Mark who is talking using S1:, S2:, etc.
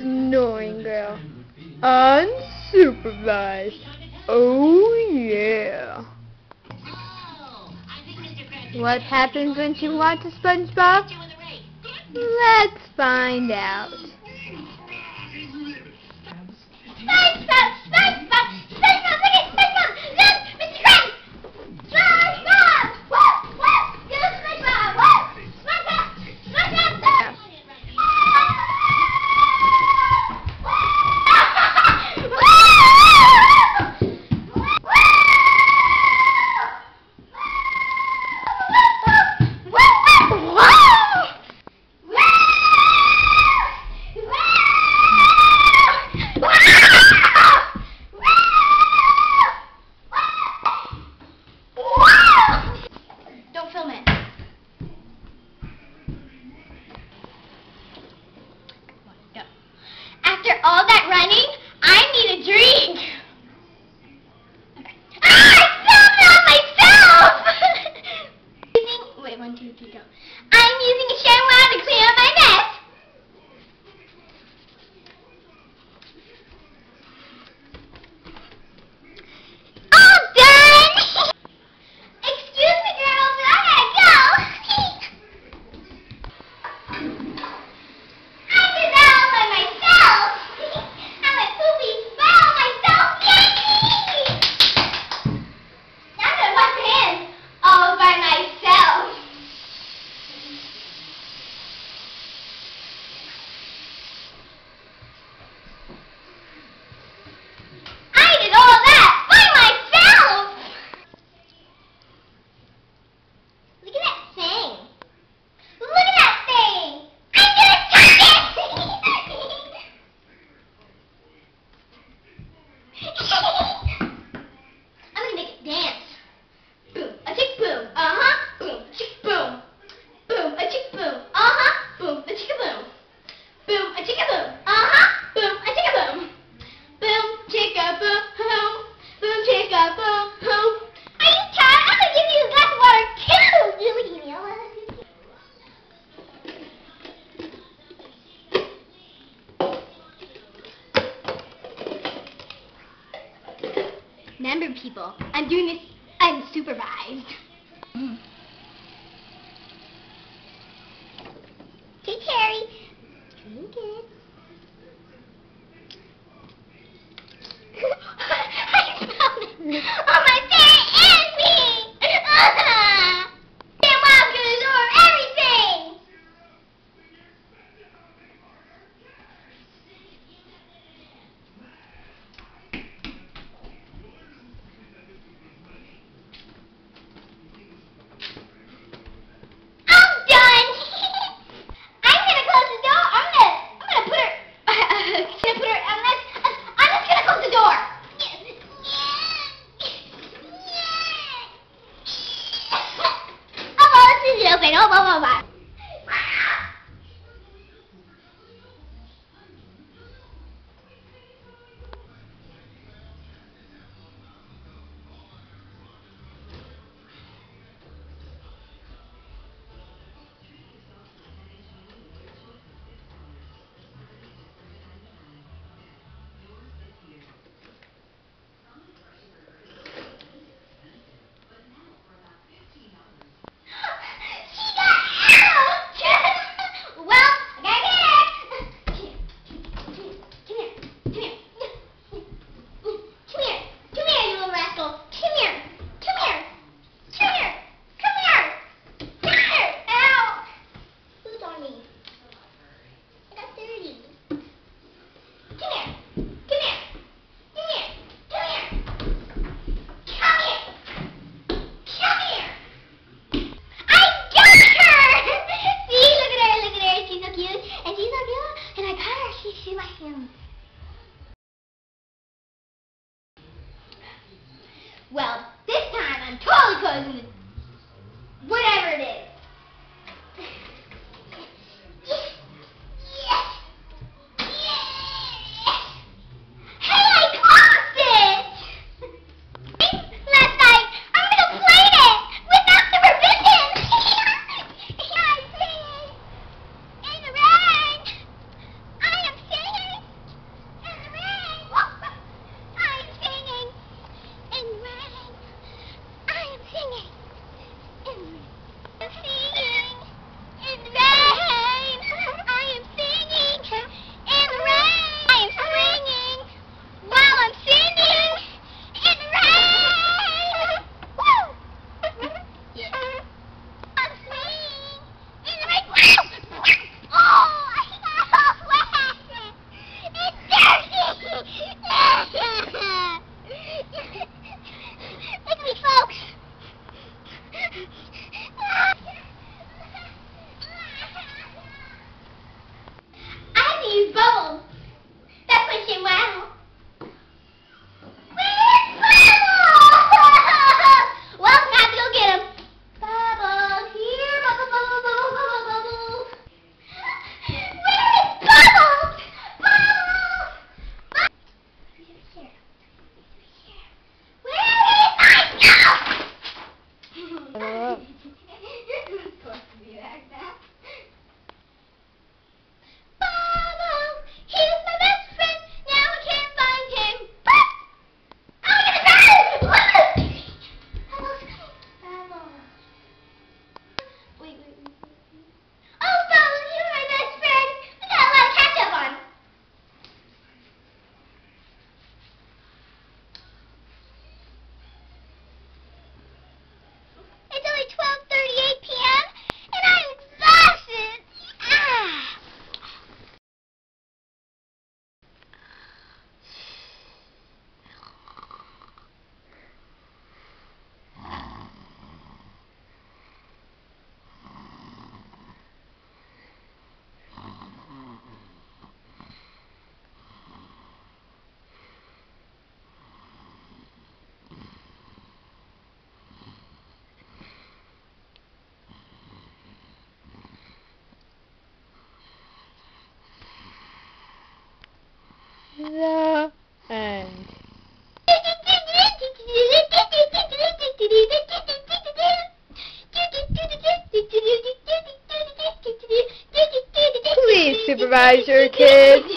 S1: Snoring girl. Unsupervised. Oh yeah. What happens when she wants a SpongeBob? Let's find out.
S2: SpongeBob! SpongeBob! SpongeBob! Look at SpongeBob! Look! Mr. Krabs! SpongeBob! Woo! Woo! Go SpongeBob! Woo! SpongeBob! SpongeBob! Don't film it. After all that running, I need a drink. Okay. Ah! I filmed it on myself! Wait, 1, 2, 3, go. I'm using a shower to clean up my mess. All done! Excuse me, girls, but I gotta go. I did that all by myself. I went poopy by all myself. Now I'm gonna wash my hands all by myself. I did all that by myself. Look at that thing. Look at that thing. I'm gonna touch it. I'm gonna make it dance. Boom, a tick boom. Uh-huh. Boom, chick boom. Boom, a chick boom. Uh-huh. Boom, a chick boom. Boom, a chick boom. Uh-huh. Boom, a chick boom. Boom, chicka boom, boom. Boom, chicka boom, boom. Are you tired? I'm gonna give you a glass of water too. Really, give me a water. Remember, people, I'm doing this unsupervised. Hey, Terry. Drink it. I found it. Oh, my parrot and me. And Mom's gonna absorb everything. I'm done. I'm gonna close the door. I'm gonna put her. I'm just gonna close the door. Oh, well, this is open. Oh, blah. Well, this time I'm totally closing the whatever it is. Yes! Hey, I closed it! Last night, I'm gonna play it without supervision! I played in the rain! I am singing!
S1: supervise your kids.